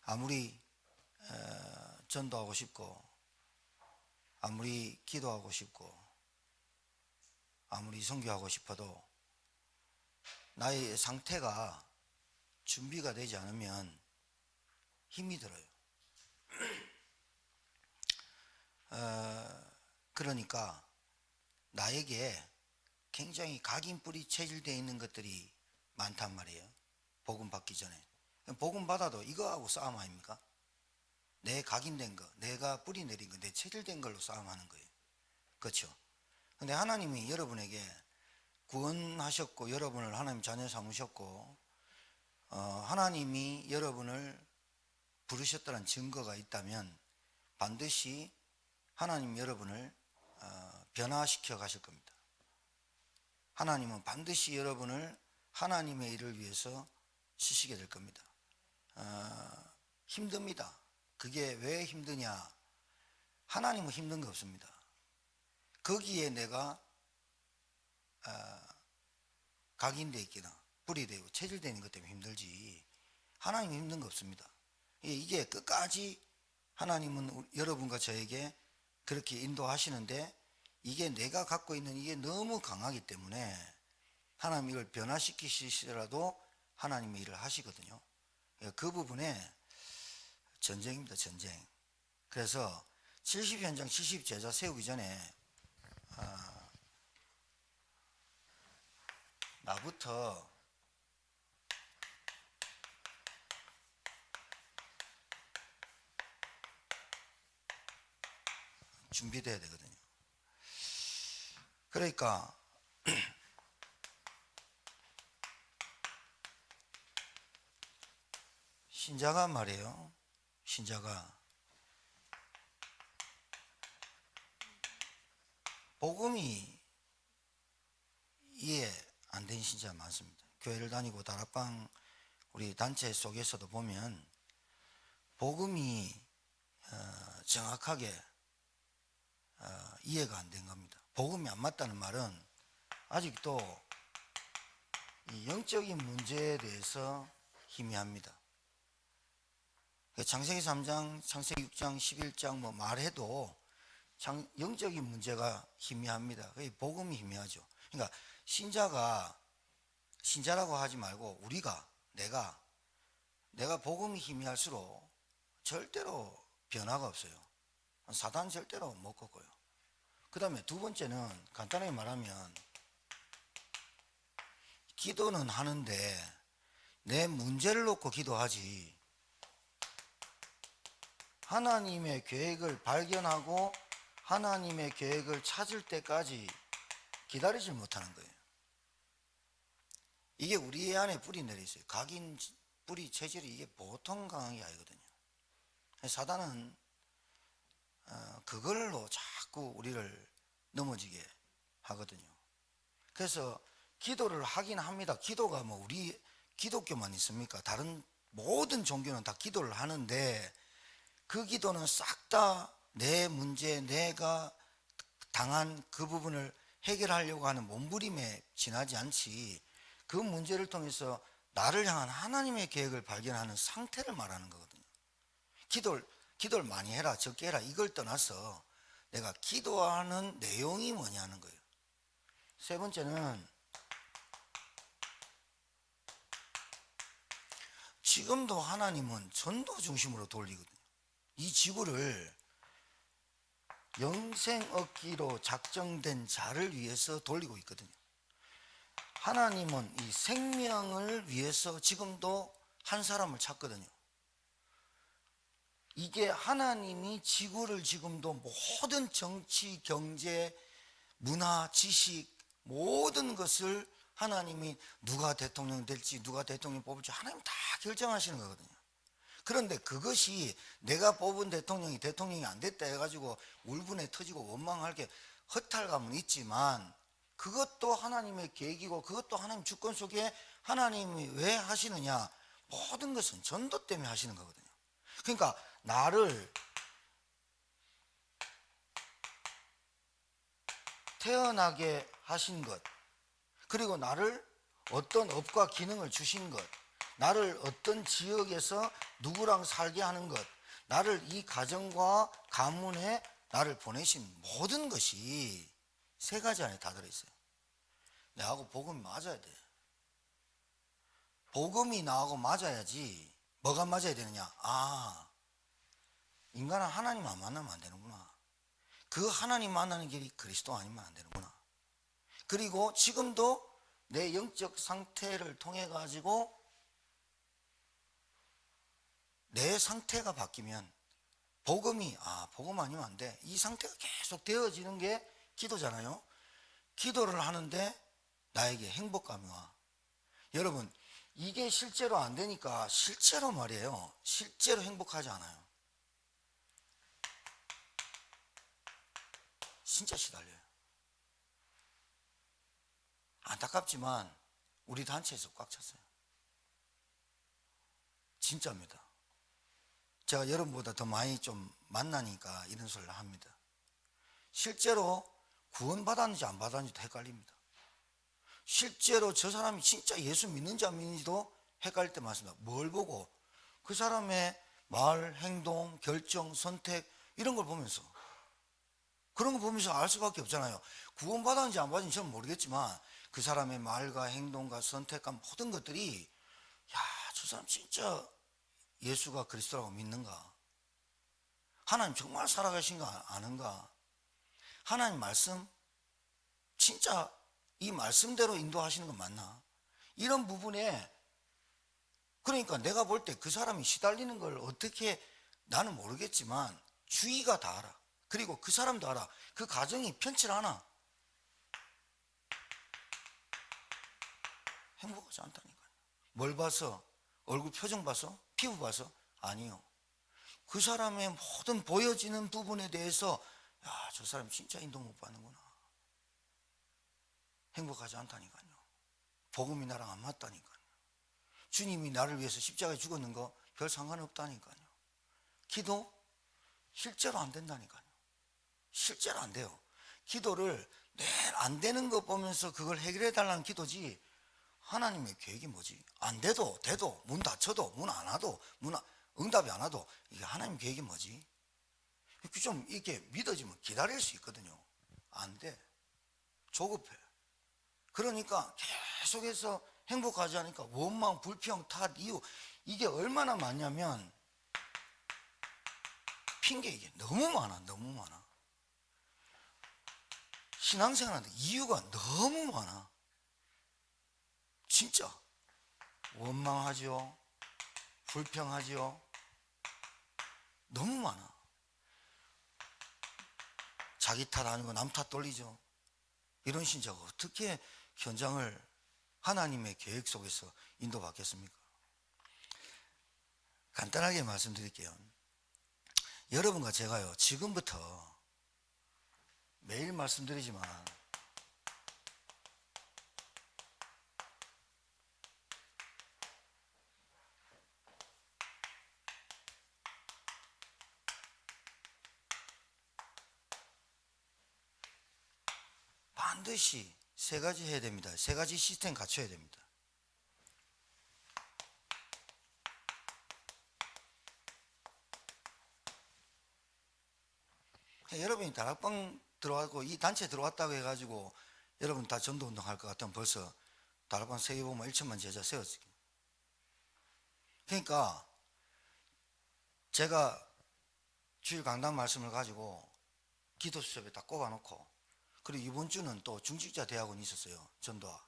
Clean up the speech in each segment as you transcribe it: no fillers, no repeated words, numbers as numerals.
아무리 전도하고 싶고, 아무리 기도하고 싶고, 아무리 선교하고 싶어도 나의 상태가 준비가 되지 않으면 힘이 들어요. 그러니까 나에게 굉장히 각인뿌리 체질되어 있는 것들이 많단 말이에요. 복음 받기 전에. 복음 받아도 이거하고 싸움 아닙니까? 내 각인된 거, 내가 뿌리 내린 거, 내 체질된 걸로 싸움하는 거예요. 그렇죠? 근데 하나님이 여러분에게 구원하셨고, 여러분을 하나님 자녀 삼으셨고, 하나님이 여러분을 부르셨다는 증거가 있다면 반드시 하나님 여러분을 변화시켜 가실 겁니다. 하나님은 반드시 여러분을 하나님의 일을 위해서 쓰시게 될 겁니다. 힘듭니다. 그게 왜 힘드냐? 하나님은 힘든 거 없습니다. 거기에 내가 각인되어 있거나 뿌리되고 체질되는 것 때문에 힘들지, 하나님은 힘든 거 없습니다. 이게 끝까지 하나님은 여러분과 저에게 그렇게 인도하시는데, 이게 내가 갖고 있는 이게 너무 강하기 때문에 하나님 이걸 변화시키시더라도 하나님의 일을 하시거든요. 그 부분에 전쟁입니다, 전쟁. 그래서 70현장 70제자 세우기 전에 나부터 준비돼야 되거든요. 그러니까 신자가 말이에요. 신자가 복음이 이해 안 된 신자 많습니다. 교회를 다니고 다락방 우리 단체 속에서도 보면 복음이 정확하게 이해가 안 된 겁니다. 복음이 안 맞다는 말은 아직도 이 영적인 문제에 대해서 희미합니다. 창세기 3장, 창세기 6장, 11장 뭐 말해도 영적인 문제가 희미합니다. 복음이 희미하죠. 그러니까 신자라고 하지 말고 내가 복음이 희미할수록 절대로 변화가 없어요. 사단 절대로 못 꺾어요. 그 다음에 두 번째는 간단하게 말하면, 기도는 하는데 내 문제를 놓고 기도하지, 하나님의 계획을 발견하고 하나님의 계획을 찾을 때까지 기다리질 못하는 거예요. 이게 우리 안에 뿌리 내려 있어요. 각인 뿌리 체질이 이게 보통 강한 게 아니거든요. 사단은 그걸로 자꾸 우리를 넘어지게 하거든요. 그래서 기도를 하긴 합니다. 기도가 뭐 우리 기독교만 있습니까? 다른 모든 종교는 다 기도를 하는데, 그 기도는 싹 다 내 문제, 내가 당한 그 부분을 해결하려고 하는 몸부림에 지나지 않지, 그 문제를 통해서 나를 향한 하나님의 계획을 발견하는 상태를 말하는 거거든요. 기도를 많이 해라, 적게 해라, 이걸 떠나서 내가 기도하는 내용이 뭐냐는 거예요. 세 번째는, 지금도 하나님은 전도 중심으로 돌리거든요. 이 지구를 영생 얻기로 작정된 자를 위해서 돌리고 있거든요. 하나님은 이 생명을 위해서 지금도 한 사람을 찾거든요. 이게 하나님이 지구를 지금도 모든 정치, 경제, 문화, 지식 모든 것을 하나님이 누가 대통령 될지, 누가 대통령 뽑을지 하나님 다 결정하시는 거거든요. 그런데 그것이 내가 뽑은 대통령이 안 됐다 해가지고 울분에 터지고 원망할 게 허탈감은 있지만, 그것도 하나님의 계획이고 그것도 하나님 주권 속에 하나님이 왜 하시느냐, 모든 것은 전도 때문에 하시는 거거든요. 그러니까 나를 태어나게 하신 것, 그리고 나를 어떤 업과 기능을 주신 것, 나를 어떤 지역에서 누구랑 살게 하는 것, 나를 이 가정과 가문에 나를 보내신 모든 것이 세 가지 안에 다 들어있어요. 나하고 복음이 맞아야 돼. 복음이 나하고 맞아야지. 뭐가 맞아야 되느냐? 아, 인간은 하나님 안 만나면 안 되는구나. 그 하나님 만나는 길이 그리스도 아니면 안 되는구나. 그리고 지금도 내 영적 상태를 통해 가지고 내 상태가 바뀌면 복음이 복음 아니면 안 돼. 이 상태가 계속 되어지는 게 기도잖아요. 기도를 하는데 나에게 행복감이 와. 여러분, 이게 실제로 안 되니까 실제로 말이에요. 실제로 행복하지 않아요. 진짜 시달려요. 안타깝지만 우리 단체에서 꽉 찼어요. 진짜입니다. 제가 여러분보다 더 많이 좀 만나니까 이런 소리를 합니다. 실제로 구원받았는지 안 받았는지도 헷갈립니다. 실제로 저 사람이 진짜 예수 믿는지 안 믿는지도 헷갈릴 때 많습니다. 뭘 보고? 그 사람의 말, 행동, 결정, 선택 이런 걸 보면서, 그런 거 보면서 알 수밖에 없잖아요. 구원받았는지 안 받았는지 저는 모르겠지만 그 사람의 말과 행동과 선택과 모든 것들이 저 사람 진짜 예수가 그리스도라고 믿는가? 하나님 정말 살아가신 거 아는가? 하나님 말씀 진짜 이 말씀대로 인도하시는 건 맞나? 이런 부분에, 그러니까 내가 볼 때 그 사람이 시달리는 걸 어떻게, 나는 모르겠지만 주위가 다 알아. 그리고 그 사람도 알아. 그 가정이 편치 않아. 행복하지 않다니까요. 뭘 봐서? 얼굴 표정 봐서? 피부 봐서? 아니요. 그 사람의 모든 보여지는 부분에 대해서 저 사람 진짜 인도 못 받는구나. 행복하지 않다니까요. 복음이 나랑 안 맞다니까요. 주님이 나를 위해서 십자가에 죽었는 거 별 상관없다니까요. 기도 실제로 안 된다니까요. 실제로 안 돼요. 기도를 늘 안 되는 거 보면서 그걸 해결해 달라는 기도지, 하나님의 계획이 뭐지? 안 돼도 문 닫혀도 문 안 와도 응답이 안 와도 이게 하나님 계획이 뭐지? 좀 이렇게 믿어지면 기다릴 수 있거든요. 안 돼. 조급해. 그러니까 계속해서 행복하지 않으니까 원망, 불평, 탓, 이유, 이게 얼마나 많냐면 핑계, 이게 너무 많아. 신앙생활하는데 이유가 너무 많아. 진짜 원망하죠, 불평하죠, 너무 많아. 자기 탓 아니고 남 탓 돌리죠. 이런 신자가 어떻게 현장을 하나님의 계획 속에서 인도받겠습니까? 간단하게 말씀드릴게요. 여러분과 제가요, 지금부터 매일 말씀드리지만 반드시 세 가지 해야 됩니다. 세 가지 시스템 갖춰야 됩니다. 여러분이 다락방 들어왔고 이 단체에 들어왔다고 해가지고 여러분 다 전도운동 할 것 같으면 벌써 다락방 세개 보면 1천만 제자 세웠어요. 그러니까 제가 주일 강단 말씀을 가지고 기도 수첩에 다 꼽아놓고, 그리고 이번 주는 또 중직자 대학원이 있었어요. 전도와.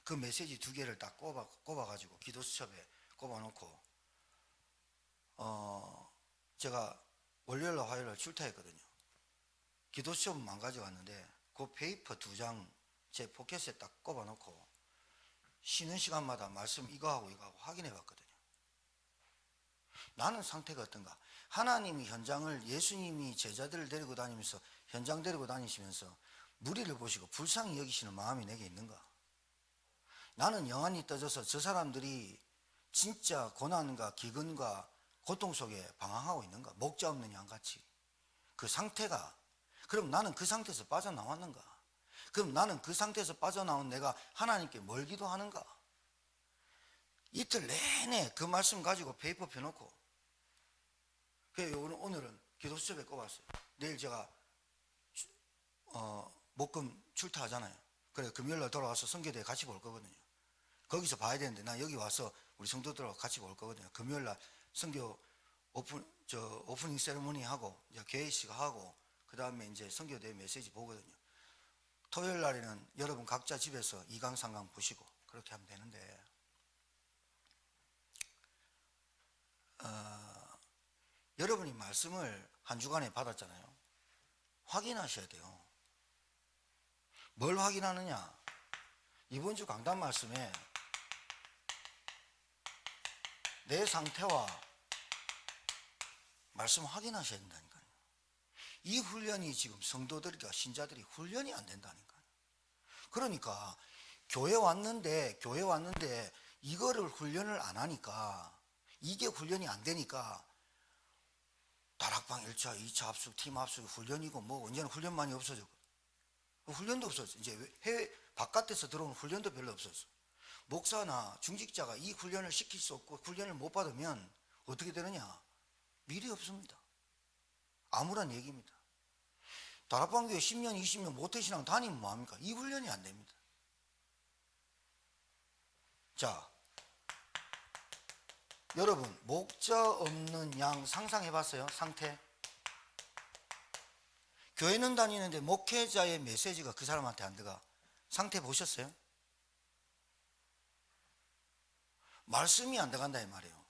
그 메시지 2개를 딱 꼽아가지고 기도 수첩에 꼽아놓고, 제가 월요일과 화요일날 출타했거든요. 기도 수첩은 안 가져갔는데 그 페이퍼 2장 제 포켓에 딱 꼽아놓고 쉬는 시간마다 말씀 이거하고 확인해 봤거든요. 나는 상태가 어떤가? 하나님이 현장을, 예수님이 제자들을 데리고 다니면서 현장 데리고 다니시면서 무리를 보시고 불쌍히 여기시는 마음이 내게 있는가? 나는 영안이 떠져서 저 사람들이 진짜 고난과 기근과 고통 속에 방황하고 있는가? 목자 없는 양같이. 그 상태가, 그럼 나는 그 상태에서 빠져나왔는가? 그럼 나는 그 상태에서 빠져나온 내가 하나님께 뭘 기도하는가? 이틀 내내 그 말씀 가지고 페이퍼 펴놓고, 그래서 오늘은 기도 수첩에 꼽았어요. 내일 제가 목금 출타하잖아요. 그래 금요일날 돌아와서 선교대에 같이 볼 거거든요. 거기서 봐야 되는데 나 여기 와서 우리 성도들하고 같이 볼 거거든요. 금요일날 선교 오프닝 세레모니 하고 이제 개회식 하고 그 다음에 이제 선교대 메시지 보거든요. 토요일 날에는 여러분 각자 집에서 2강 3강 보시고 그렇게 하면 되는데, 여러분이 말씀을 한 주간에 받았잖아요. 확인하셔야 돼요. 뭘 확인하느냐? 이번 주 강단 말씀에 내 상태와 말씀 확인하셔야 된다니까요. 이 훈련이 지금 성도들과 신자들이 훈련이 안 된다니까요. 그러니까 교회 왔는데 이거를 훈련을 안 하니까, 이게 훈련이 안 되니까 다락방 1차, 2차 합숙, 팀 합숙 훈련이고 뭐 언제는 훈련 많이 없어졌고, 훈련도 없었어. 이제 해외 바깥에서 들어오는 훈련도 별로 없었어. 목사나 중직자가 이 훈련을 시킬 수 없고 훈련을 못 받으면 어떻게 되느냐? 미래 없습니다. 아무런 얘기입니다. 다락방교회 10년, 20년 모태신앙 다니면 뭐합니까? 이 훈련이 안 됩니다. 자, 여러분 목자 없는 양 상상해 봤어요? 상태. 교회는 다니는데 목회자의 메시지가 그 사람한테 안 들어가. 상태 보셨어요? 말씀이 안 들어간다 이 말이에요.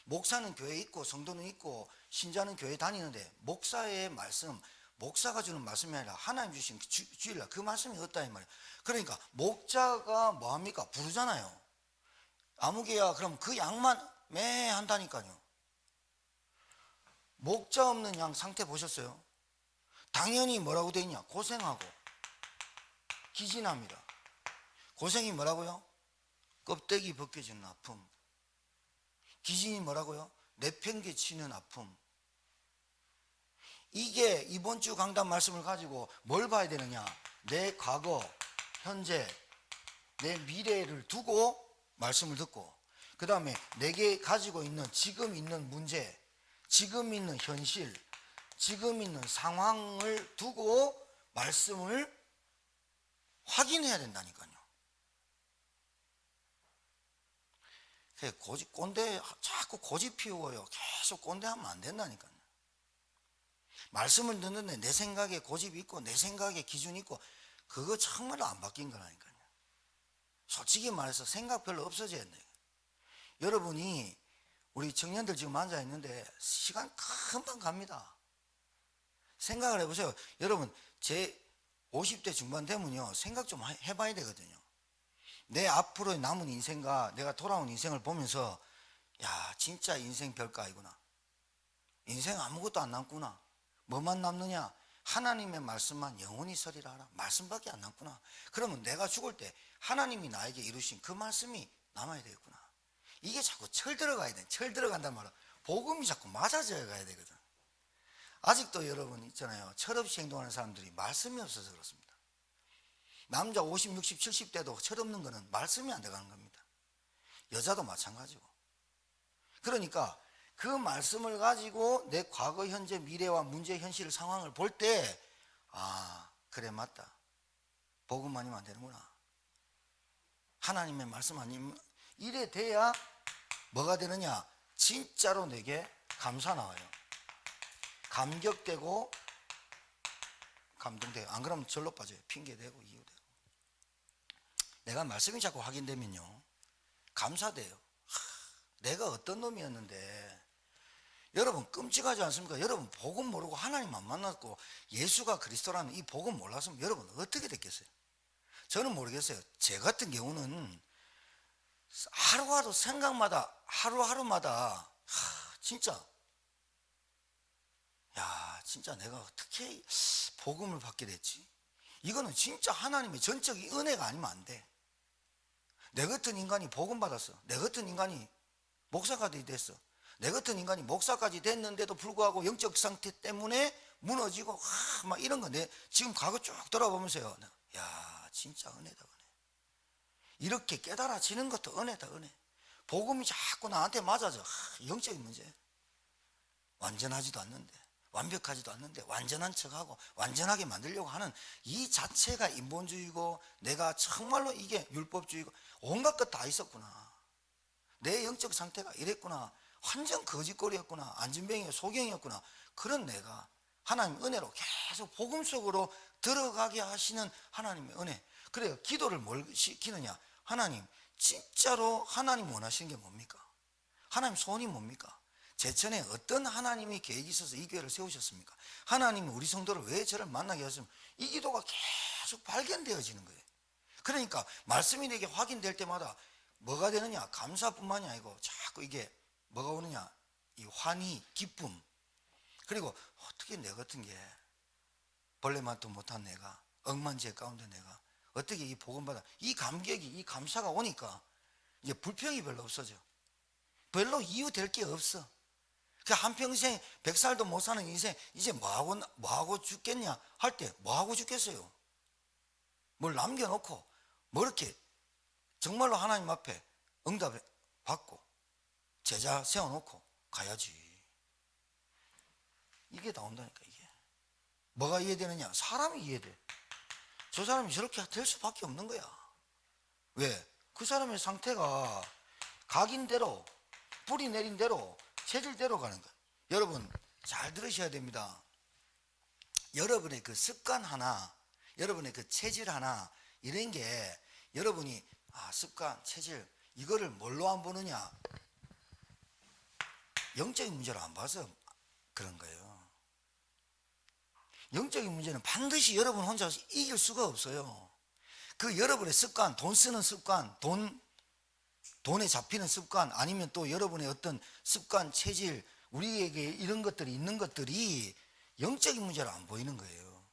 목사는 교회에 있고 성도는 있고 신자는 교회 다니는데 목사의 말씀, 목사가 주는 말씀이 아니라 하나님 주신 주일날 그 말씀이 없다 이 말이에요. 그러니까 목자가 뭐합니까? 부르잖아요. 아무개야 그럼 그 양만 매 한다니까요. 목자 없는 양 상태 보셨어요? 당연히 뭐라고 돼 있냐? 고생하고 기진합니다. 고생이 뭐라고요? 껍데기 벗겨지는 아픔. 기진이 뭐라고요? 내팽개치는 아픔. 이게 이번 주 강단 말씀을 가지고 뭘 봐야 되느냐? 내 과거, 현재, 내 미래를 두고 말씀을 듣고, 그 다음에 내게 가지고 있는 지금 있는 문제, 지금 있는 현실, 지금 있는 상황을 두고 말씀을 확인해야 된다니까요. 꼰대, 자꾸 고집 피우고요. 계속 꼰대하면 안 된다니까요. 말씀을 듣는데 내 생각에 고집이 있고 내 생각에 기준이 있고 그거 정말로 안 바뀐 거라니까요. 솔직히 말해서 생각 별로 없어져야 된다. 여러분이 우리 청년들 지금 앉아 있는데 시간 금방 갑니다. 생각을 해보세요. 여러분 제 50대 중반 되면요 생각 좀 해봐야 되거든요. 내 앞으로의 남은 인생과 내가 돌아온 인생을 보면서 야 진짜 인생 별거 아니구나. 인생 아무것도 안 남구나. 뭐만 남느냐? 하나님의 말씀만 영원히 서리라 하라. 말씀밖에 안 남구나. 그러면 내가 죽을 때 하나님이 나에게 이루신 그 말씀이 남아야 되겠구나. 이게 자꾸 철 들어가야 돼. 철 들어간단 말이야. 복음이 자꾸 맞아져 가야 되거든. 아직도 여러분 있잖아요. 철없이 행동하는 사람들이 말씀이 없어서 그렇습니다. 남자 50, 60, 70대도 철없는 거는 말씀이 안 들어가는 겁니다. 여자도 마찬가지고. 그러니까 그 말씀을 가지고 내 과거, 현재, 미래와 문제, 현실, 상황을 볼 때 아, 그래 맞다. 복음 아니면 안 되는구나. 하나님의 말씀 아니면 이래 돼야 뭐가 되느냐? 진짜로 내게 감사 나와요. 감격되고 감동돼요. 안 그러면 절로 빠져요. 핑계대고 이유되고. 내가 말씀이 자꾸 확인되면요 감사돼요. 내가 어떤 놈이었는데. 여러분 끔찍하지 않습니까? 여러분 복음 모르고 하나님 안 만났고 예수가 그리스도라는 이 복음 몰랐으면 여러분 어떻게 됐겠어요? 저는 모르겠어요. 제 같은 경우는 하루하루 생각마다 하루하루마다 진짜 야 진짜 내가 어떻게 복음을 받게 됐지? 이거는 진짜 하나님의 전적인 은혜가 아니면 안 돼. 내 같은 인간이 복음 받았어. 내 같은 인간이 목사까지 됐어. 내 같은 인간이 목사까지 됐는데도 불구하고 영적 상태 때문에 무너지고 막 이런 거 내 지금 과거 쭉 돌아보면서요. 야 진짜 은혜다 은혜. 이렇게 깨달아지는 것도 은혜다 은혜. 복음이 자꾸 나한테 맞아져. 영적인 문제. 완전하지도 않는데, 완벽하지도 않는데 완전한 척하고 완전하게 만들려고 하는 이 자체가 인본주의고, 내가 정말로 이게 율법주의고 온갖 것 다 있었구나. 내 영적 상태가 이랬구나. 완전 거짓거리였구나. 안진뱅이 소경이었구나. 그런 내가 하나님 은혜로 계속 복음 속으로 들어가게 하시는 하나님의 은혜. 그래요. 기도를 뭘 시키느냐? 하나님, 진짜로 하나님 원하시는 게 뭡니까? 하나님 소원이 뭡니까? 제천에 어떤 하나님이 계획이 있어서 이 교회를 세우셨습니까? 하나님이 우리 성도를 왜 저를 만나게 하셨습니까? 이 기도가 계속 발견되어지는 거예요. 그러니까 말씀이 내게 확인될 때마다 뭐가 되느냐? 감사뿐만이 아니고 자꾸 이게 뭐가 오느냐? 이 환희, 기쁨. 그리고 어떻게 내 같은 게 벌레만도 못한 내가, 억만죄 가운데 내가 어떻게 이 복음받아, 이 감격이, 이 감사가 오니까 이제 불평이 별로 없어져. 별로 이유 될 게 없어. 그 한평생 100살도 못 사는 인생 이제 뭐하고 죽겠냐 할 때 뭐하고 죽겠어요? 뭘 남겨놓고 뭐 이렇게 정말로 하나님 앞에 응답을 받고 제자 세워놓고 가야지. 이게 나온다니까. 이게 뭐가 이해되느냐? 사람이 이해돼. 저 사람이 저렇게 될 수밖에 없는 거야. 왜? 그 사람의 상태가 각인 대로, 뿌리 내린 대로, 체질대로 가는 거야. 여러분 잘 들으셔야 됩니다. 여러분의 그 습관 하나, 여러분의 그 체질 하나, 이런 게 여러분이 습관, 체질 이거를 뭘로 안 보느냐? 영적인 문제로 안 봐서 그런 거예요. 영적인 문제는 반드시 여러분 혼자 이길 수가 없어요. 그 여러분의 습관, 돈 쓰는 습관, 돈에 잡히는 습관, 아니면 또 여러분의 어떤 습관, 체질, 우리에게 이런 것들이 있는 것들이 영적인 문제로 안 보이는 거예요.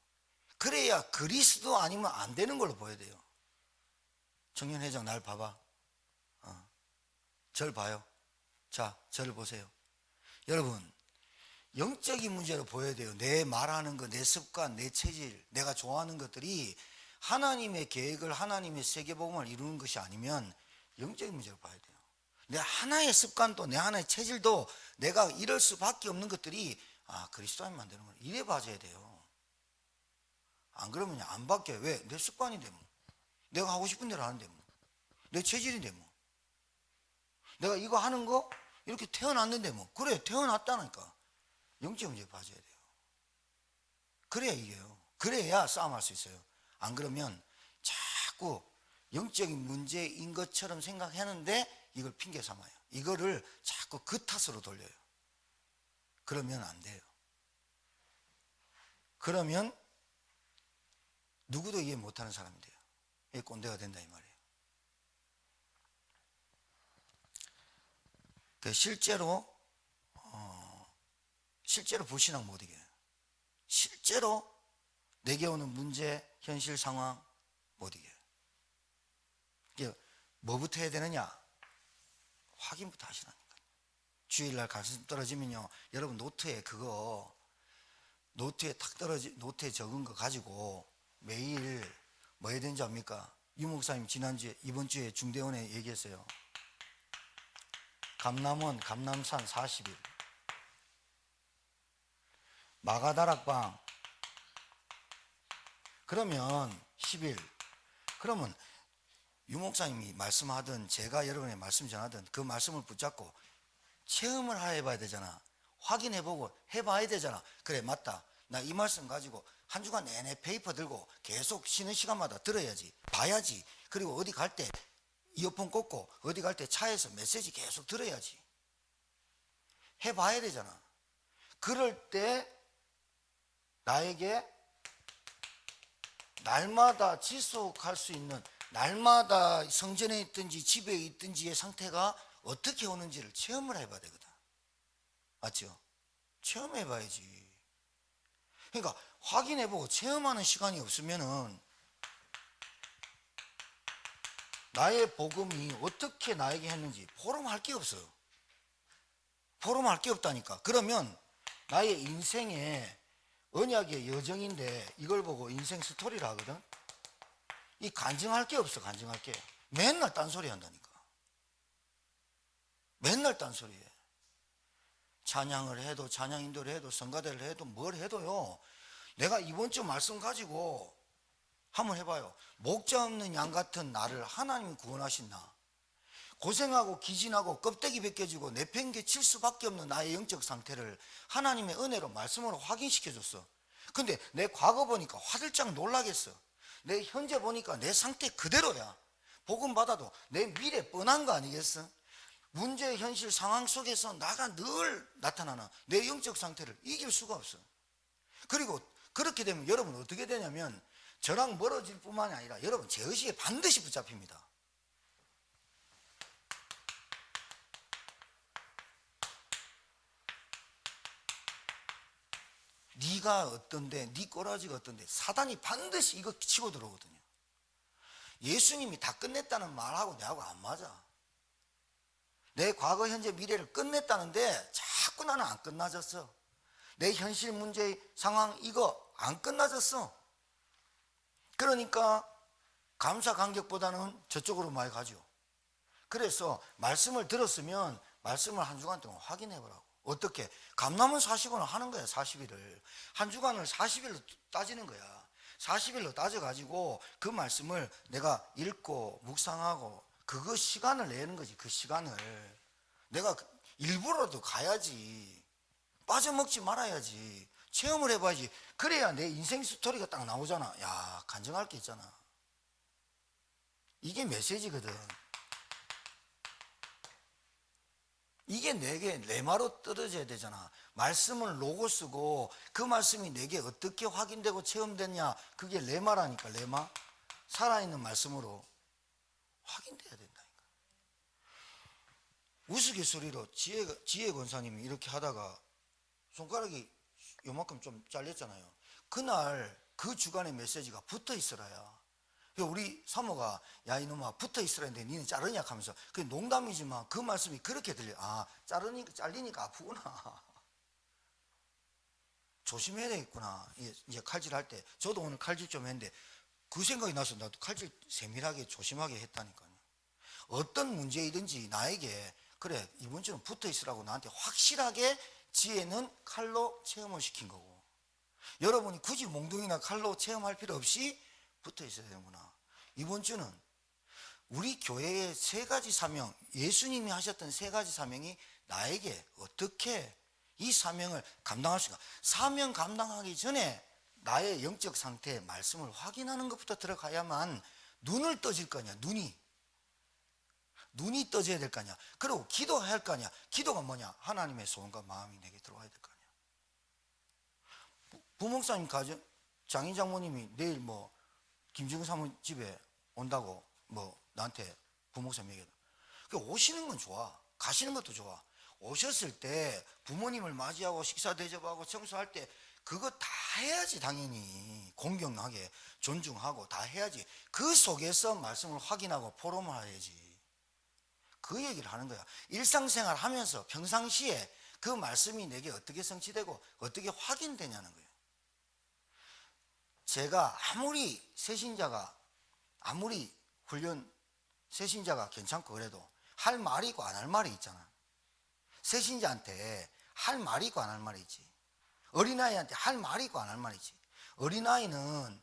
그래야 그리스도 아니면 안 되는 걸로 보여야 돼요. 청년회장 날 봐봐. 절 봐요. 자, 저를 보세요. 여러분 영적인 문제로 보여야 돼요. 내 말하는 거, 내 습관, 내 체질, 내가 좋아하는 것들이 하나님의 계획을, 하나님의 세계복음을 이루는 것이 아니면 영적인 문제로 봐야 돼요. 내 하나의 습관도, 내 하나의 체질도 내가 이럴 수밖에 없는 것들이 그리스도인 만드는 거예요. 이래 봐줘야 돼요. 안 그러면 안 바뀌어요. 왜? 내 습관인데 뭐. 내가 하고 싶은 대로 하는데 뭐. 내 체질인데 뭐. 내가 이거 하는 거 이렇게 태어났는데 뭐. 그래, 태어났다니까. 영적 문제 봐줘야 돼요. 그래야 이겨요. 그래야 싸움할 수 있어요. 안 그러면 자꾸 영적인 문제인 것처럼 생각하는데 이걸 핑계 삼아요. 이거를 자꾸 그 탓으로 돌려요. 그러면 안 돼요. 그러면 누구도 이해 못하는 사람이 돼요. 이게 꼰대가 된다 이 말이에요. 실제로 불신앙 못 이겨요. 실제로 내게 오는 문제, 현실 상황 못 이겨요. 이게 뭐부터 해야 되느냐? 확인부터 하시라니까. 주일날 가슴 떨어지면요, 여러분 노트에 노트에 적은 거 가지고 매일 뭐 해야 되는지 압니까? 유 목사님 이번 주에 중대원에 얘기했어요. 감남산 40일, 마가다락방 그러면 10일. 그러면 유 목사님이 말씀하든 제가 여러분의 말씀 전하든 그 말씀을 붙잡고 체험을 해봐야 되잖아. 확인해보고 해봐야 되잖아. 그래, 맞다. 나 이 말씀 가지고 한 주간 내내 페이퍼 들고 계속 쉬는 시간마다 들어야지, 봐야지. 그리고 어디 갈 때 이어폰 꽂고 어디 갈 때 차에서 메시지 계속 들어야지. 해봐야 되잖아. 그럴 때 나에게 날마다 지속할 수 있는, 날마다 성전에 있든지 집에 있든지의 상태가 어떻게 오는지를 체험을 해봐야 되거든. 맞죠? 체험해봐야지. 그러니까 확인해보고 체험하는 시간이 없으면은 나의 복음이 어떻게 나에게 했는지 포럼할 게 없어요. 포럼할 게 없다니까. 그러면 나의 인생의 언약의 여정인데 이걸 보고 인생 스토리를 하거든. 이 간증할 게 없어. 간증할 게 맨날 딴소리 한다니까. 맨날 딴소리예요. 찬양을 해도 찬양 인도를 해도 성가대를 해도 뭘 해도요. 내가 이번 주 말씀 가지고 한번 해봐요. 목자 없는 양 같은 나를 하나님이 구원하신 나, 고생하고 기진하고 껍데기 벗겨지고 내팽개칠 수밖에 없는 나의 영적 상태를 하나님의 은혜로 말씀으로 확인시켜줬어. 근데 내 과거 보니까 화들짝 놀라겠어. 내 현재 보니까 내 상태 그대로야. 복음 받아도 내 미래 뻔한 거 아니겠어? 문제 현실 상황 속에서 나가 늘 나타나는 내 영적 상태를 이길 수가 없어. 그리고 그렇게 되면 여러분 어떻게 되냐면 저랑 멀어질 뿐만이 아니라 여러분 제 의식에 반드시 붙잡힙니다. 네가 어떤데, 네 꼬라지가 어떤데, 사단이 반드시 이거 치고 들어오거든요. 예수님이 다 끝냈다는 말하고 내하고 안 맞아. 내 과거, 현재, 미래를 끝냈다는데 자꾸 나는 안 끝나졌어. 내 현실 문제 상황 이거 안 끝나졌어. 그러니까 감사 감격보다는 저쪽으로 많이 가죠. 그래서 말씀을 들었으면 말씀을 한 주간 동안 확인해 보라고. 어떻게? 감남은 40원을 하는 거야. 40일을 한 주간을 40일로 따지는 거야. 40일로 따져가지고 그 말씀을 내가 읽고 묵상하고 그거 시간을 내는 거지. 그 시간을 내가 일부러도 가야지. 빠져먹지 말아야지. 체험을 해봐야지. 그래야 내 인생 스토리가 딱 나오잖아. 야, 간증할 게 있잖아. 이게 메시지거든. 이게 내게 레마로 떨어져야 되잖아. 말씀을 로고스고 그 말씀이 내게 어떻게 확인되고 체험됐냐, 그게 레마라니까. 레마, 살아있는 말씀으로 확인돼야 된다니까. 우스갯소리로 지혜 권사님이 이렇게 하다가 손가락이 요만큼 좀 잘렸잖아요. 그날 그 주간의 메시지가 붙어 있으라야. 우리 사모가 야 이놈아 붙어 있으라 했는데 니는 자르냐 하면서, 그게 농담이지만 그 말씀이 그렇게 들려. 아, 잘리니까 아프구나. 조심해야 되겠구나. 이제 칼질할 때 저도 오늘 칼질 좀 했는데 그 생각이 나서 나도 칼질 세밀하게 조심하게 했다니까요. 어떤 문제이든지 나에게 그래 이번 주는 붙어 있으라고 나한테 확실하게 지혜는 칼로 체험을 시킨 거고, 여러분이 굳이 몽둥이나 칼로 체험할 필요 없이 붙어 있어야 되는구나. 이번 주는 우리 교회의 세 가지 사명, 예수님이 하셨던 세 가지 사명이 나에게 어떻게 이 사명을 감당할 수가, 사명 감당하기 전에 나의 영적 상태의 말씀을 확인하는 것부터 들어가야만 눈을 떠질 거 아니야. 눈이 떠져야 될 거 아니야. 그리고 기도해야 할 거 아니야. 기도가 뭐냐? 하나님의 소원과 마음이 내게 들어와야 될 거 아니야. 부목사님 가정 장인 장모님이 내일 뭐 김지훈 사모님 집에 온다고 뭐 나한테 부목사님 얘기해. 오시는 건 좋아. 가시는 것도 좋아. 오셨을 때 부모님을 맞이하고 식사 대접하고 청소할 때 그거 다 해야지. 당연히 공경하게 존중하고 다 해야지. 그 속에서 말씀을 확인하고 포럼을 해야지. 그 얘기를 하는 거야. 일상생활 하면서 평상시에 그 말씀이 내게 어떻게 성취되고 어떻게 확인되냐는 거예요. 제가 아무리 세신자가 괜찮고 그래도 할 말이 있고 안 할 말이 있잖아. 세신자한테 할 말이 있고 안 할 말이 있지. 어린아이한테 할 말이 있고 안 할 말이 있지. 어린아이는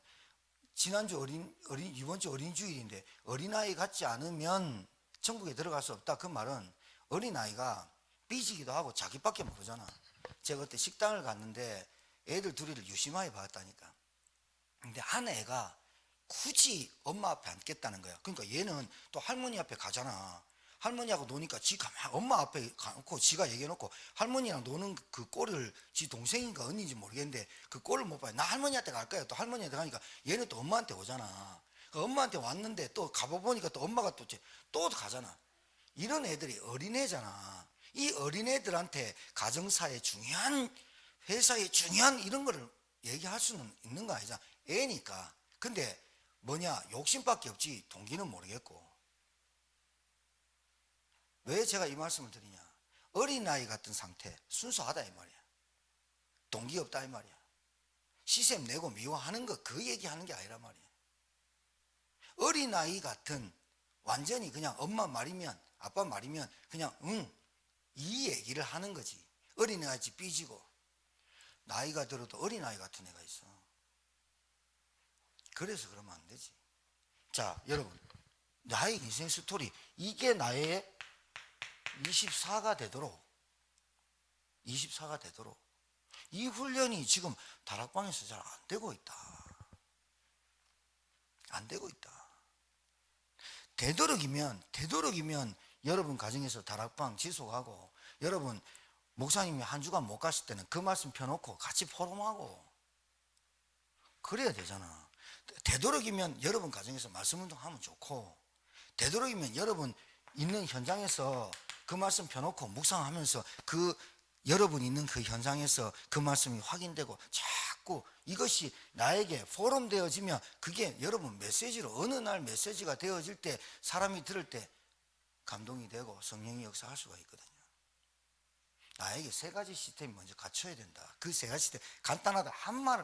이번 주 어린주일인데 어린아이 같지 않으면 천국에 들어갈 수 없다. 그 말은 어린아이가 삐지기도 하고 자기밖에 모르잖아. 제가 그때 식당을 갔는데 애들 둘이를 유심하게 봤다니까. 근데 한 애가 굳이 엄마 앞에 앉겠다는 거야. 그러니까 얘는 또 할머니 앞에 가잖아. 할머니하고 노니까 엄마 앞에 가놓고 지가 얘기해놓고 할머니랑 노는 그 꼴을 지 동생인가 언니인지 모르겠는데 그 꼴을 못 봐요. 나 할머니한테 갈 거야. 또 할머니한테 가니까 얘는 또 엄마한테 오잖아. 그 엄마한테 왔는데 또 가보니까 또 엄마가 또 가잖아. 이런 애들이 어린애잖아. 이 어린애들한테 가정사의 중요한, 회사의 중요한 이런 거를 얘기할 수는 있는 거 아니잖아. 애니까. 근데 뭐냐, 욕심밖에 없지 동기는 모르겠고. 왜 제가 이 말씀을 드리냐, 어린아이 같은 상태, 순수하다 이 말이야. 동기 없다 이 말이야. 시샘 내고 미워하는 거 그 얘기하는 게 아니란 말이야. 어린아이 같은 완전히 그냥 엄마 말이면 아빠 말이면 그냥 응 이 얘기를 하는 거지. 어린애같이 삐지고 나이가 들어도 어린아이 같은 애가 있어. 그래서 그러면 안 되지. 자, 여러분, 나의 인생 스토리, 이게 나의 24가 되도록 이 훈련이 지금 다락방에서 잘 안 되고 있다. 안 되고 있다. 되도록이면 여러분 가정에서 다락방 지속하고, 여러분 목사님이 한 주간 못 갔을 때는 그 말씀 펴놓고 같이 포럼하고 그래야 되잖아. 되도록이면 여러분 가정에서 말씀 운동하면 좋고, 되도록이면 여러분 있는 현장에서 그 말씀 펴놓고 묵상하면서 그 여러분 있는 그 현장에서 그 말씀이 확인되고 자꾸 이것이 나에게 포럼 되어지면 그게 여러분 메시지로 어느 날 메시지가 되어질 때 사람이 들을 때 감동이 되고 성령이 역사할 수가 있거든요. 나에게 세 가지 시스템이 먼저 갖춰야 된다. 그 세 가지 시스템 간단하다. 한 말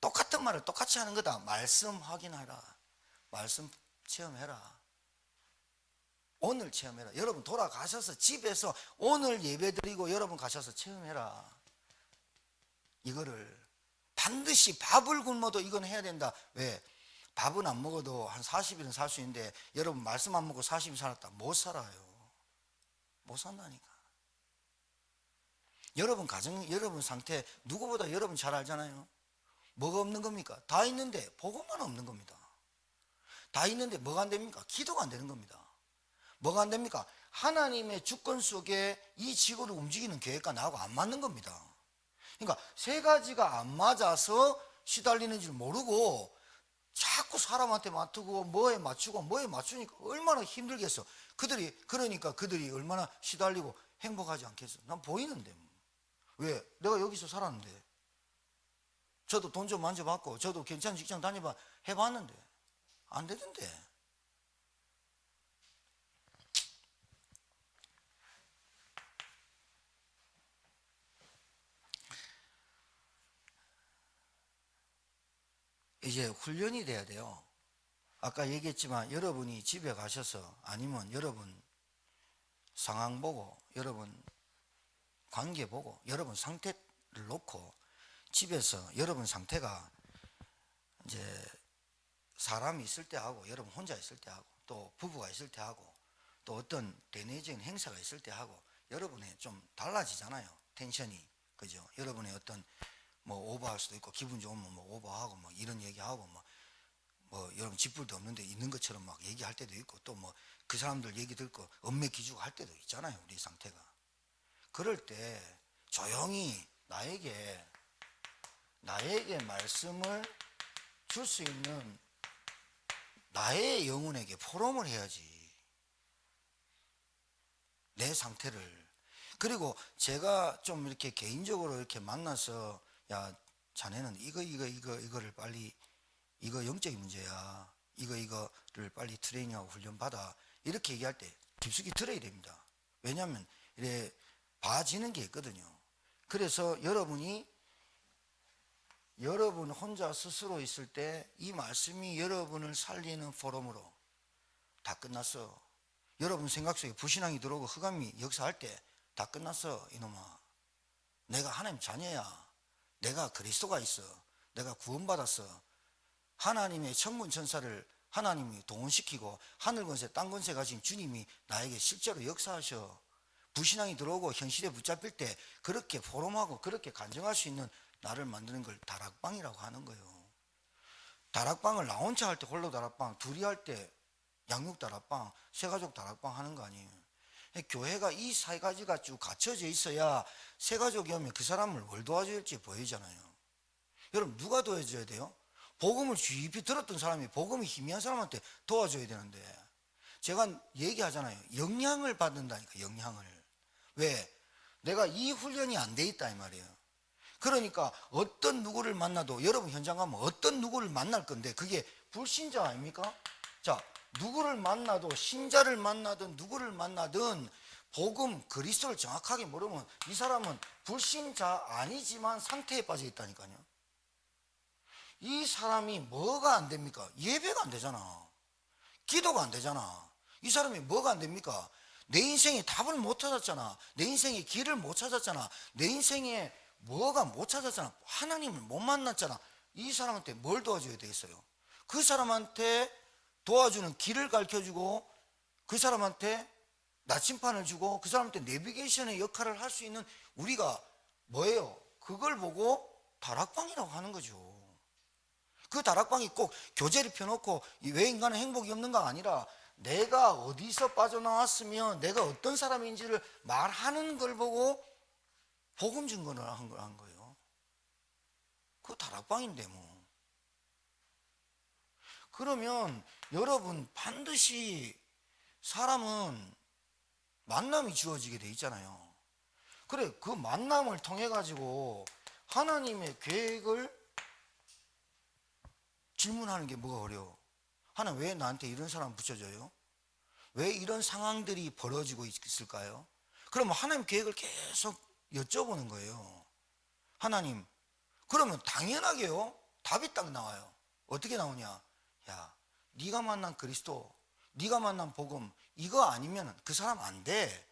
똑같은 말을 똑같이 하는 거다. 말씀 확인하라. 말씀 체험해라. 오늘 체험해라. 여러분 돌아가셔서 집에서 오늘 예배드리고 여러분 가셔서 체험해라. 이거를 반드시 밥을 굶어도 이건 해야 된다. 왜? 밥은 안 먹어도 한 40일은 살 수 있는데 여러분 말씀 안 먹고 40일 살았다. 못 살아요. 못 산다니까. 여러분 가정, 여러분 상태 누구보다 여러분 잘 알잖아요. 뭐가 없는 겁니까? 다 있는데 복음만 없는 겁니다. 다 있는데 뭐가 안 됩니까? 기도가 안 되는 겁니다. 뭐가 안 됩니까? 하나님의 주권 속에 이 지구를 움직이는 계획과 나하고 안 맞는 겁니다. 그러니까 세 가지가 안 맞아서 시달리는 줄 모르고 자꾸 사람한테 맡고 뭐에 맞추니까 얼마나 힘들겠어. 그러니까 그들이 얼마나 시달리고 행복하지 않겠어. 난 보이는데. 왜? 내가 여기서 살았는데. 저도 돈 좀 만져봤고 저도 괜찮은 직장 해봤는데 안 되던데. 이제 훈련이 돼야 돼요. 아까 얘기했지만 여러분이 집에 가셔서 아니면 여러분 상황 보고 여러분 관계 보고 여러분 상태를 놓고 집에서 여러분 상태가 이제 사람이 있을 때 하고 여러분 혼자 있을 때 하고 또 부부가 있을 때 하고 또 어떤 대내적인 행사가 있을 때 하고 여러분의 좀 달라지잖아요. 텐션이. 그죠? 여러분의 어떤 뭐 오버할 수도 있고 기분 좋으면 뭐 오버하고 뭐 이런 얘기하고 뭐 여러분 집불도 없는데 있는 것처럼 막 얘기할 때도 있고 또 뭐 그 사람들 얘기 듣고 얽매 기주고 할 때도 있잖아요. 우리 상태가. 그럴 때 조용히 나에게 말씀을 줄 수 있는 나의 영혼에게 포럼을 해야지. 내 상태를. 그리고 제가 좀 이렇게 개인적으로 이렇게 만나서 야, 자네는 이거를 빨리 이거 영적인 문제야. 이거를 빨리 트레이닝하고 훈련 받아. 이렇게 얘기할 때 깊숙이 들어야 됩니다. 왜냐하면 이래 봐지는 게 있거든요. 그래서 여러분 혼자 스스로 있을 때 이 말씀이 여러분을 살리는 포럼으로 다 끝났어. 여러분 생각 속에 불신앙이 들어오고 흑암이 역사할 때 다 끝났어. 이놈아, 내가 하나님 자녀야. 내가 그리스도가 있어. 내가 구원받았어. 하나님의 천군 천사를 하나님이 동원시키고 하늘 권세 땅 권세 가진 주님이 나에게 실제로 역사하셔. 불신앙이 들어오고 현실에 붙잡힐 때 그렇게 포럼하고 그렇게 간증할 수 있는 나를 만드는 걸 다락방이라고 하는 거예요. 다락방을 나 혼자 할 때 홀로 다락방, 둘이 할 때 양육 다락방, 세가족 다락방 하는 거 아니에요. 교회가 이 세 가지가 쭉 갖춰져 있어야 세 가족이 오면 그 사람을 뭘 도와줘야 할지 보이잖아요. 여러분 누가 도와줘야 돼요? 복음을 깊이 들었던 사람이 복음이 희미한 사람한테 도와줘야 되는데 제가 얘기하잖아요. 영향을 받는다니까. 영향을. 왜? 내가 이 훈련이 안 돼 있다 이 말이에요. 그러니까 어떤 누구를 만나도 여러분 현장 가면 어떤 누구를 만날 건데 그게 불신자 아닙니까? 자, 누구를 만나도 신자를 만나든 누구를 만나든 복음 그리스도를 정확하게 모르면 이 사람은 불신자 아니지만 상태에 빠져 있다니까요. 이 사람이 뭐가 안 됩니까? 예배가 안 되잖아. 기도가 안 되잖아. 이 사람이 뭐가 안 됩니까? 내 인생에 답을 못 찾았잖아. 내 인생에 길을 못 찾았잖아. 내 인생에 뭐가 못 찾았잖아. 하나님을 못 만났잖아. 이 사람한테 뭘 도와줘야 되겠어요? 그 사람한테 도와주는 길을 가르쳐주고, 그 사람한테 나침판을 주고, 그 사람한테 내비게이션의 역할을 할 수 있는 우리가 뭐예요? 그걸 보고 다락방이라고 하는 거죠. 그 다락방이 꼭 교재를 펴놓고 왜 인간은 행복이 없는가 아니라, 내가 어디서 빠져나왔으면 내가 어떤 사람인지를 말하는 걸 보고 복음 증거를 한 거예요. 그 다락방인데 뭐. 그러면 여러분, 반드시 사람은 만남이 주어지게 돼 있잖아요. 그래, 그 만남을 통해 가지고 하나님의 계획을 질문하는 게 뭐가 어려워? 하나님 왜 나한테 이런 사람 붙여줘요? 왜 이런 상황들이 벌어지고 있을까요? 그러면 하나님 계획을 계속 여쭤보는 거예요. 하나님, 그러면 당연하게요, 답이 딱 나와요. 어떻게 나오냐? 야, 네가 만난 그리스도, 네가 만난 복음, 이거 아니면 그 사람 안 돼.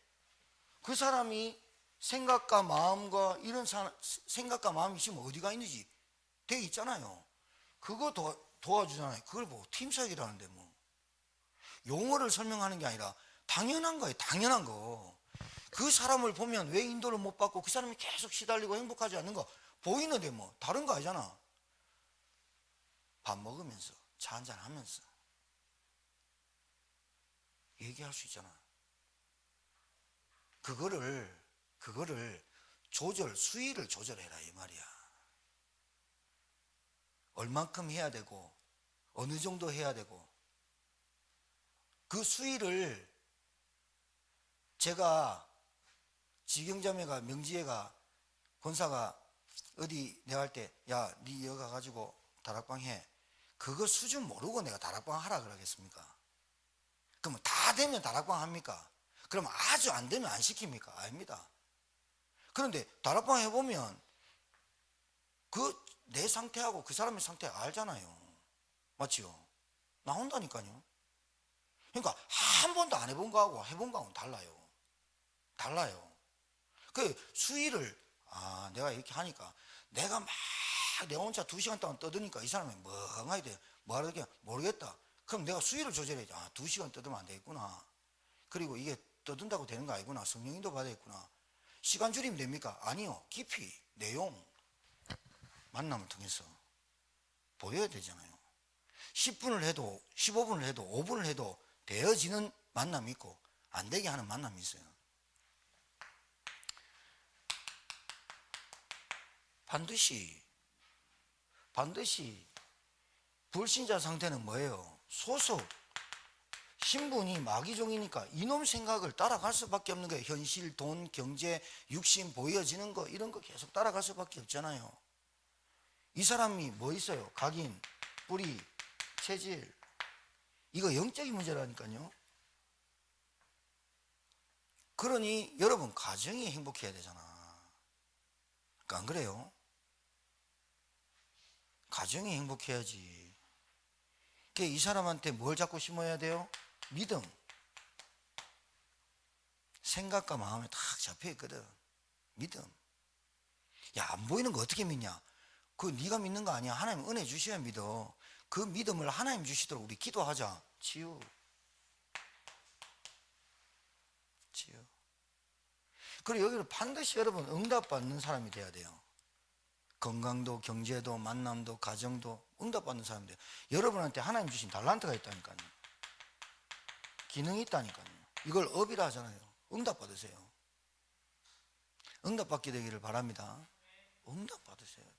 그 사람이 생각과 마음과 이런 생각과 마음이 있으면 어디가 있는지 돼 있잖아요. 그거 도와주잖아요. 그걸 보고 팀사역이라는데 뭐. 용어를 설명하는 게 아니라 당연한 거예요. 당연한 거. 그 사람을 보면 왜 인도를 못 받고 그 사람이 계속 시달리고 행복하지 않는 거 보이는데 뭐 다른 거 아니잖아. 밥 먹으면서 차 한잔 하면서 얘기할 수 있잖아. 그거를 수위를 조절해라 이 말이야. 얼만큼 해야 되고 어느 정도 해야 되고, 그 수위를 제가 지경자매가 명지애가 권사가 어디 내가 할 때, 야, 네 여기 가가지고 다락방 해. 그거 수준 모르고 내가 다락방 하라 그러겠습니까? 그러면 다 되면 다락방 합니까? 그러면 아주 안 되면 안 시킵니까? 아닙니다. 그런데 다락방 해보면 그 내 상태하고 그 사람의 상태 알잖아요. 맞지요? 나온다니까요. 그러니까 한 번도 안 해본 거하고 해본 거하고는 달라요. 그 수위를, 내가 이렇게 하니까 내가 막 내 혼자 2시간 동안 떠드니까 이 사람이 멍하게 돼. 뭐 하려고 모르겠다. 그럼 내가 수위를 조절해야지. 2시간 떠들면 안 되겠구나. 그리고 이게 떠든다고 되는 거 아니구나. 성령인도 받아야겠구나. 시간 줄이면 됩니까? 아니요. 깊이, 내용, 만남을 통해서 보여야 되잖아요. 10분을 해도 15분을 해도 5분을 해도 되어지는 만남이 있고 안 되게 하는 만남이 있어요. 반드시 불신자 상태는 뭐예요? 소속 신분이 마귀종이니까 이놈 생각을 따라갈 수밖에 없는 거예요. 현실, 돈, 경제, 육신, 보여지는 거, 이런 거 계속 따라갈 수밖에 없잖아요. 이 사람이 뭐 있어요? 각인, 뿌리, 체질. 이거 영적인 문제라니까요. 그러니 여러분 가정이 행복해야 되잖아. 안 그래요? 가정이 행복해야지. 이 사람한테 뭘 자꾸 심어야 돼요? 믿음. 생각과 마음에 딱 잡혀 있거든. 믿음. 야, 안 보이는 거 어떻게 믿냐? 그거 네가 믿는 거 아니야. 하나님 은혜 주셔야 믿어. 그 믿음을 하나님 주시도록 우리 기도하자. 치유. 그리고 여기는 반드시 여러분 응답받는 사람이 돼야 돼요. 건강도, 경제도, 만남도, 가정도 응답받는 사람이 돼요. 여러분한테 하나님 주신 달란트가 있다니까요. 기능이 있다니까요. 이걸 업이라 하잖아요. 응답받으세요. 응답받게 되기를 바랍니다. 응답받으셔야 돼요.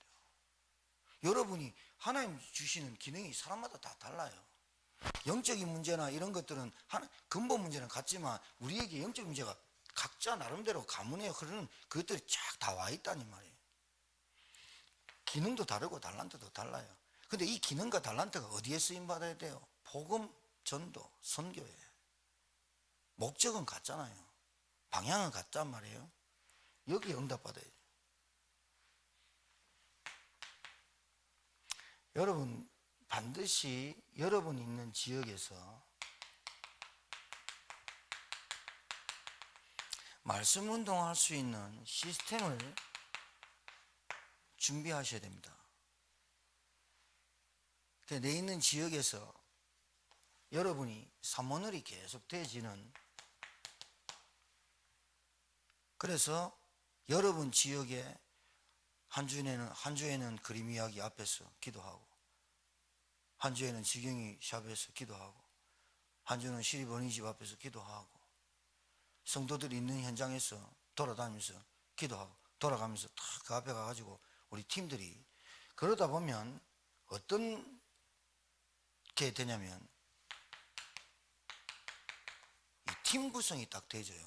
여러분이 하나님 주시는 기능이 사람마다 다 달라요. 영적인 문제나 이런 것들은 근본 문제는 같지만 우리에게 영적 문제가 각자 나름대로 가문에 흐르는 그것들이 쫙 다 와 있다는 말이에요. 기능도 다르고 달란트도 달라요. 근데 이 기능과 달란트가 어디에 쓰임받아야 돼요? 복음, 전도, 선교에. 목적은 같잖아요. 방향은 같단 말이에요. 여기에 응답받아야 돼요. 여러분 반드시 여러분 있는 지역에서 말씀 운동할 수 있는 시스템을 준비하셔야 됩니다. 내 있는 지역에서 여러분이 사모늘이 계속 되어지는, 그래서 여러분 지역에 한 주에는 그림 이야기 앞에서 기도하고, 한 주에는 지경이 샵에서 기도하고, 한 주는 시립 어린이집 앞에서 기도하고, 성도들이 있는 현장에서 돌아다니면서 기도하고, 돌아가면서 다 그 앞에 가가지고 우리 팀들이, 그러다 보면 어떤 게 되냐면 이 팀 구성이 딱 되져요.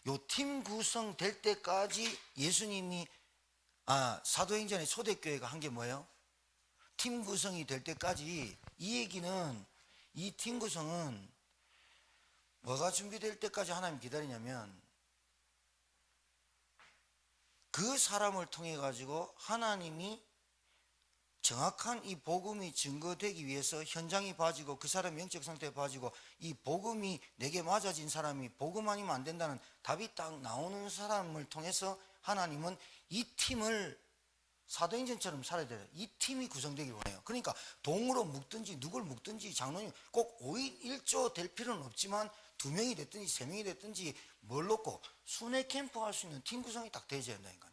요 팀 구성 될 때까지 예수님이 사도행전의 초대교회가 한 게 뭐예요? 팀 구성이 될 때까지. 이 얘기는, 이 팀 구성은 뭐가 준비될 때까지 하나님 기다리냐면, 그 사람을 통해 가지고 하나님이 정확한 이 복음이 증거되기 위해서 현장이 봐지고, 그 사람의 영적 상태가 봐지고, 이 복음이 내게 맞아진 사람이 복음 아니면 안 된다는 답이 딱 나오는 사람을 통해서 하나님은 이 팀을 사도행전처럼 살아야 돼요. 이 팀이 구성되길 원해요. 그러니까 동으로 묶든지 누굴 묶든지 장로님 꼭 5인 1조 될 필요는 없지만 2명이 됐든지 3명이 됐든지 뭘 놓고 순회 캠프 할 수 있는 팀 구성이 딱 되어야 된다니까요.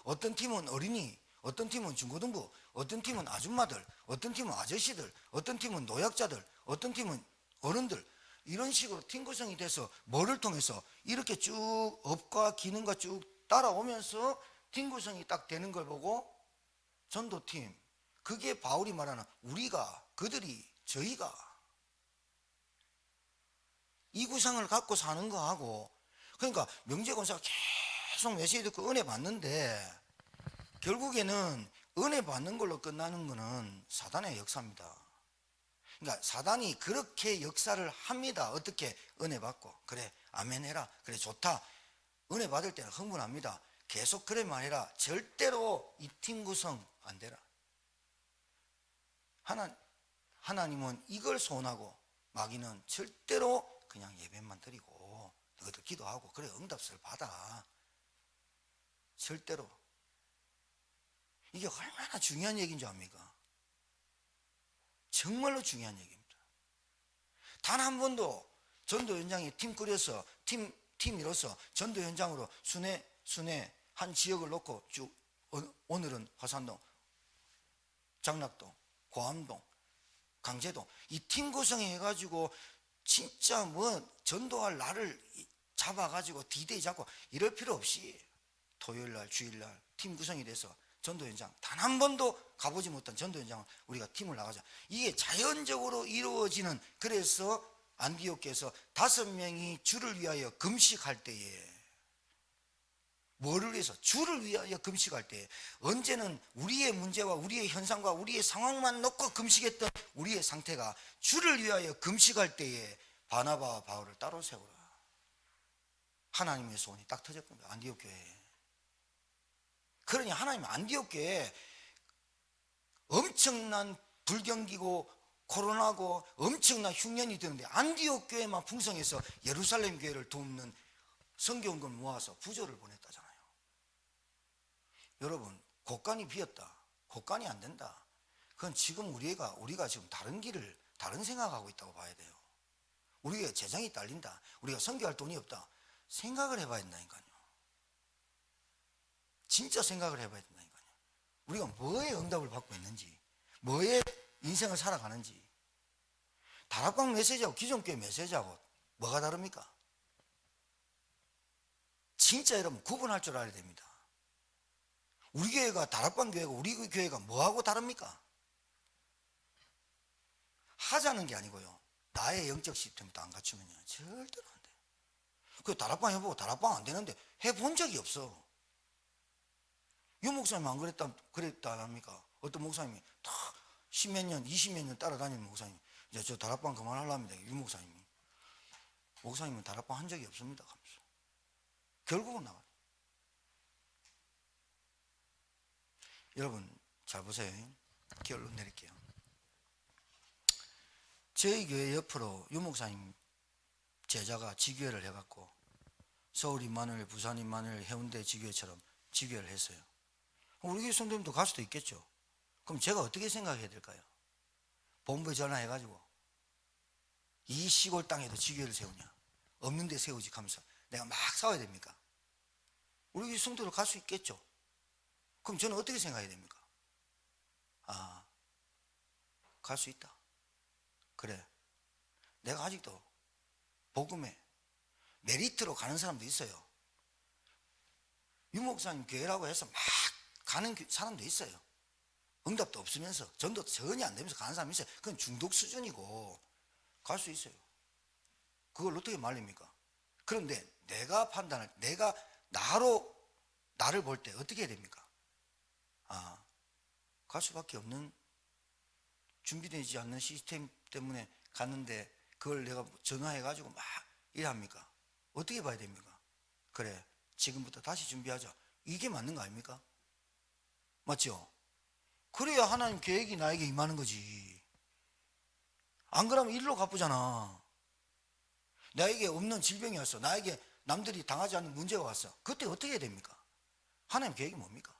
어떤 팀은 어린이, 어떤 팀은 중고등부, 어떤 팀은 아줌마들, 어떤 팀은 아저씨들, 어떤 팀은 노약자들, 어떤 팀은 어른들, 이런 식으로 팀 구성이 돼서 뭐를 통해서 이렇게 쭉 업과 기능과 쭉 따라오면서 팀 구성이 딱 되는 걸 보고 전도팀, 그게 바울이 말하는 우리가, 그들이, 저희가 이 구상을 갖고 사는 거하고, 그러니까 명재권사가 계속 메시지 듣고 은혜 받는데 결국에는 은혜 받는 걸로 끝나는 거는 사단의 역사입니다. 그러니까 사단이 그렇게 역사를 합니다. 어떻게? 은혜 받고, 그래 아멘 해라, 그래 좋다, 은혜 받을 때는 흥분합니다. 계속 그래만 해라. 절대로 이 팀 구성 안 되라. 하나님은 이걸 소원하고, 마귀는 절대로 그냥 예배만 드리고 너희들 기도하고 그래 응답을 받아. 절대로. 이게 얼마나 중요한 얘기인 줄 압니까? 정말로 중요한 얘기입니다. 단 한 번도 전도 현장에 팀 꾸려서 팀이로서 전도 현장으로 순회 한 지역을 놓고 쭉, 오늘은 화산동, 장락동, 고암동, 강제동, 이 팀 구성해 가지고 진짜 뭐 전도할 날을 잡아가지고 디데이 잡고 이럴 필요 없이 토요일날 주일날 팀 구성이 돼서 전도 현장, 단 한 번도 가보지 못한 전도 현장을 우리가 팀을 나가자. 이게 자연적으로 이루어지는. 그래서 안디옥에서 5명이 주를 위하여 금식할 때에, 뭐를 위해서? 주를 위하여 금식할 때에, 언제는 우리의 문제와 우리의 현상과 우리의 상황만 놓고 금식했던 우리의 상태가 주를 위하여 금식할 때에 바나바와 바울을 따로 세우라. 하나님의 소원이 딱 터졌습니다. 안디옥 교회에. 그러니 하나님 안디옥 교회에 엄청난 불경기고 코로나고 엄청난 흉년이 되는데 안디옥 교회만 풍성해서 예루살렘 교회를 돕는 성경금 모아서 부조를 보냈다잖아요. 여러분, 곳간이 비었다, 곳간이 안 된다, 그건 지금 우리가 지금 다른 생각하고 있다고 봐야 돼요. 우리가 재정이 딸린다, 우리가 선교할 돈이 없다, 생각을 해봐야 된다니까요. 진짜 생각을 해봐야 된다니까요. 우리가 뭐에 응답을 받고 있는지, 뭐에 인생을 살아가는지. 다락방 메시지하고 기존 교회 메시지하고 뭐가 다릅니까? 진짜 여러분 구분할 줄 알아야 됩니다. 우리 교회가 다락방 교회가 우리 교회가 뭐하고 다릅니까? 하자는 게 아니고요, 나의 영적 시스템도 안 갖추면요 절대로 안 돼요. 그 다락방 해보고 다락방 안 되는데 해본 적이 없어. 유 목사님 안 그랬다 합니까? 어떤 목사님이 다 10몇 년 20몇 년 따라다니는 목사님, 이제 저 다락방 그만하려합니다. 유 목사님은 다락방 한 적이 없습니다 하면서 결국은 나가요. 여러분 잘 보세요. 결론 내릴게요. 저희 교회 옆으로 유 목사님 제자가 지교회를 해갖고 서울 임마누엘, 부산 임마누엘, 해운대 지교회처럼 지교회를 했어요. 우리 교회 성도님도 갈 수도 있겠죠. 그럼 제가 어떻게 생각해야 될까요? 본부에 전화해가지고 이 시골 땅에도 지교회를 세우냐, 없는 데 세우지 하면서 내가 막 싸워야 됩니까? 우리 교회 성도로 갈 수 있겠죠. 그럼 저는 어떻게 생각해야 됩니까? 아, 갈 수 있다. 그래, 내가 아직도 복음에 메리트로 가는 사람도 있어요. 유 목사님 교회라고 해서 막 가는 사람도 있어요. 응답도 없으면서 전도도 전혀 안 되면서 가는 사람이 있어요. 그건 중독 수준이고 갈 수 있어요. 그걸 어떻게 말립니까? 그런데 내가 판단할 때, 내가 나를 볼 때 어떻게 해야 됩니까? 아, 갈 수밖에 없는, 준비되지 않는 시스템 때문에 갔는데 그걸 내가 전화해가지고 막 일합니까? 어떻게 봐야 됩니까? 그래, 지금부터 다시 준비하자. 이게 맞는 거 아닙니까? 맞죠? 그래야 하나님 계획이 나에게 임하는 거지. 안 그러면 일로 가쁘잖아. 나에게 없는 질병이 왔어. 나에게 남들이 당하지 않는 문제가 왔어. 그때 어떻게 해야 됩니까? 하나님 계획이 뭡니까?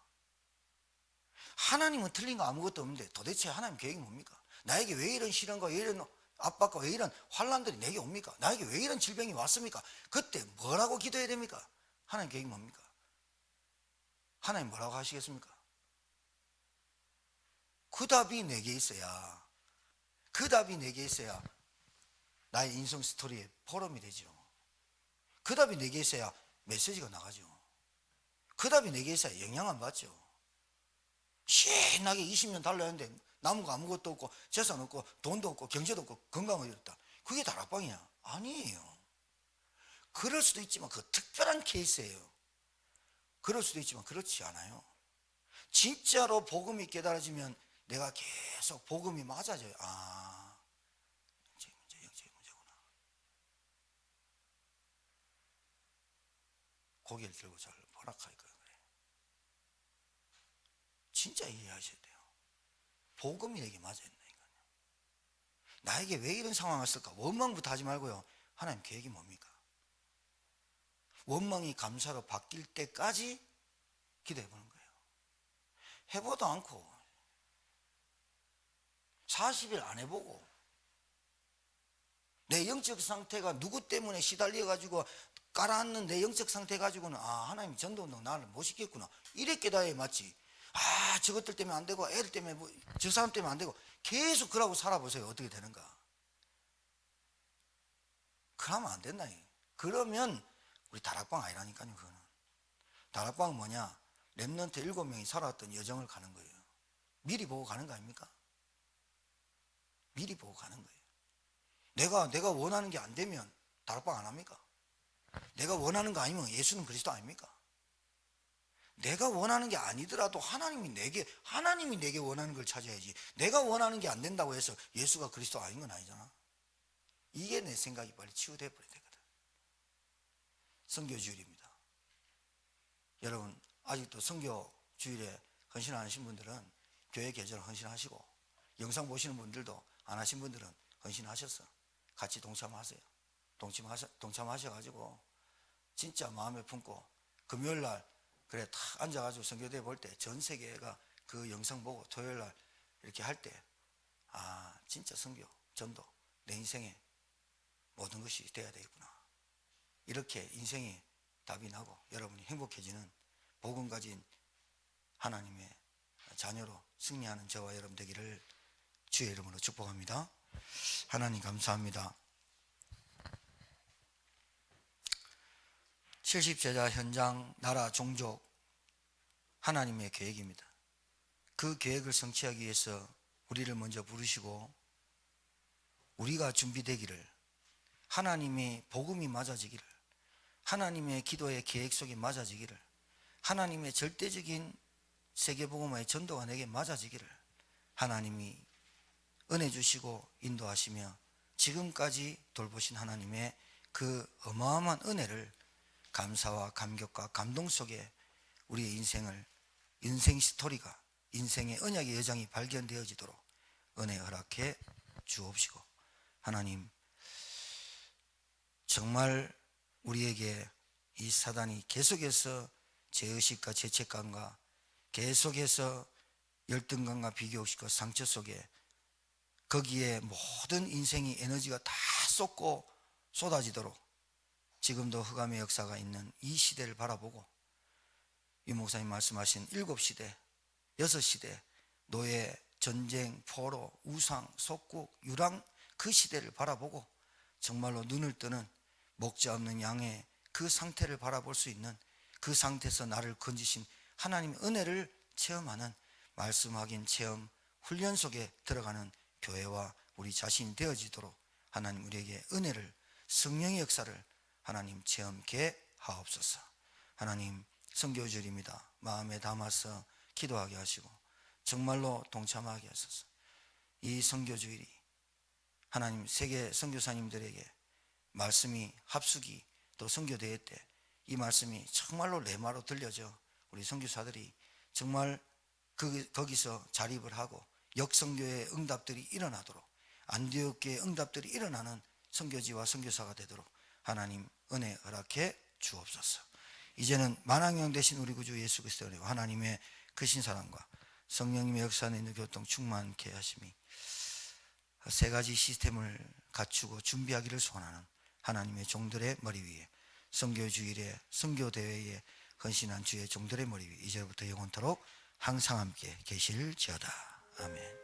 하나님은 틀린 거 아무것도 없는데 도대체 하나님 계획이 뭡니까? 나에게 왜 이런 시련과 왜 이런 압박과 왜 이런 환난들이 내게 옵니까? 나에게 왜 이런 질병이 왔습니까? 그때 뭐라고 기도해야 됩니까? 하나님 계획이 뭡니까? 하나님 뭐라고 하시겠습니까? 그 답이 내게 있어야, 그 답이 내게 있어야 나의 인생 스토리의 포럼이 되죠. 그 답이 내게 있어야 메시지가 나가죠. 그 답이 내게 있어야 영향을 받죠. 신나게 20년 달라는데 남은 거 아무것도 없고 재산 없고 돈도 없고 경제도 없고 건강을 잃었다. 그게 다락방이냐? 아니에요. 그럴 수도 있지만 그 특별한 케이스예요. 그럴 수도 있지만 그렇지 않아요. 진짜로 복음이 깨달아지면 내가 계속 복음이 맞아져요. 아, 영적인 문제구나. 고개를 들고 잘 보락할 거예요. 진짜 이해하셔야 돼요. 복음이 내게 맞아야 된다니까요. 나에게 왜 이런 상황이 왔을까? 원망부터 하지 말고요. 하나님 계획이 뭡니까? 원망이 감사로 바뀔 때까지 기도해 보는 거예요. 해보도 않고 40일 안 해보고 내 영적 상태가 누구 때문에 시달려 가지고 깔아앉는 내 영적 상태 가지고는 아, 하나님이 전도운동 나를 못 시켰구나, 이래 깨달아야 맞지. 아, 저것들 때문에 안 되고 애들 때문에 저 사람 때문에 안 되고 계속 그러고 살아보세요. 어떻게 되는가? 그러면 안 된다. 그러면 우리 다락방 아니라니까요. 그거는 다락방은 뭐냐? 렘넌트 7명이 살아왔던 여정을 가는 거예요. 미리 보고 가는 거 아닙니까? 미리 보고 가는 거예요. 내가 원하는 게 안 되면 다락방 안 합니까? 내가 원하는 거 아니면 예수는 그리스도 아닙니까? 내가 원하는 게 아니더라도 하나님이 내게 원하는 걸 찾아야지. 내가 원하는 게 안 된다고 해서 예수가 그리스도 아닌 건 아니잖아. 이게 내 생각이 빨리 치유돼 버려야 되거든. 선교주일입니다. 여러분, 아직도 선교주일에 헌신 안 하신 분들은 교회 계절 헌신하시고, 영상 보시는 분들도 안 하신 분들은 헌신하셔서 같이 동참하세요. 동참하셔가지고 진짜 마음에 품고 금요일날 그래 탁 앉아가지고 선교대 볼 때 전 세계가 그 영상 보고 토요일날 이렇게 할 때 아, 진짜 선교, 전도 내 인생에 모든 것이 돼야 되겠구나. 이렇게 인생이 답이 나고 여러분이 행복해지는 복음 가진 하나님의 자녀로 승리하는 저와 여러분 되기를 주의 이름으로 축복합니다. 하나님 감사합니다. 70제자 현장, 나라, 종족, 하나님의 계획입니다. 그 계획을 성취하기 위해서 우리를 먼저 부르시고 우리가 준비되기를, 하나님의 복음이 맞아지기를, 하나님의 기도의 계획 속에 맞아지기를, 하나님의 절대적인 세계복음화의 전도가 내게 맞아지기를 하나님이 은혜 주시고 인도하시며 지금까지 돌보신 하나님의 그 어마어마한 은혜를 감사와 감격과 감동 속에 우리의 인생 스토리가, 인생의 언약의 여정이 발견되어지도록 은혜 허락해 주옵시고, 하나님 정말 우리에게 이 사단이 계속해서 죄의식과 죄책감과 계속해서 열등감과 비교의식과 상처 속에 거기에 모든 인생의 에너지가 다 쏟고 쏟아지도록 지금도 흑암의 역사가 있는 이 시대를 바라보고 이 목사님 말씀하신 7시대, 6시대 노예, 전쟁, 포로, 우상, 속국, 유랑 그 시대를 바라보고 정말로 눈을 뜨는 목자 없는 양의 그 상태를 바라볼 수 있는 그 상태에서 나를 건지신 하나님의 은혜를 체험하는 말씀 확인 체험 훈련 속에 들어가는 교회와 우리 자신이 되어지도록 하나님 우리에게 은혜를 성령의 역사를 하나님 체험케 하옵소서. 하나님 선교주일입니다. 마음에 담아서 기도하게 하시고 정말로 동참하게 하소서. 이 선교주일이 하나님 세계 선교사님들에게 말씀이 합숙이 또 선교대회 때 이 말씀이 정말로 레마로 들려져 우리 선교사들이 정말 거기서 자립을 하고 역선교의 응답들이 일어나도록 안디옥교의 응답들이 일어나는 선교지와 선교사가 되도록 하나님 은혜 허락해 주옵소서. 이제는 만왕영 되신 우리 구주 예수 그리스도의 은혜와 하나님의 크신 사랑과 성령님의 역사 내는 교통 충만케 하심이 세 가지 시스템을 갖추고 준비하기를 소원하는 하나님의 종들의 머리 위에 선교주일에 선교대회에 헌신한 주의 종들의 머리 위에 이제부터 영원토록 항상 함께 계실지어다. 아멘.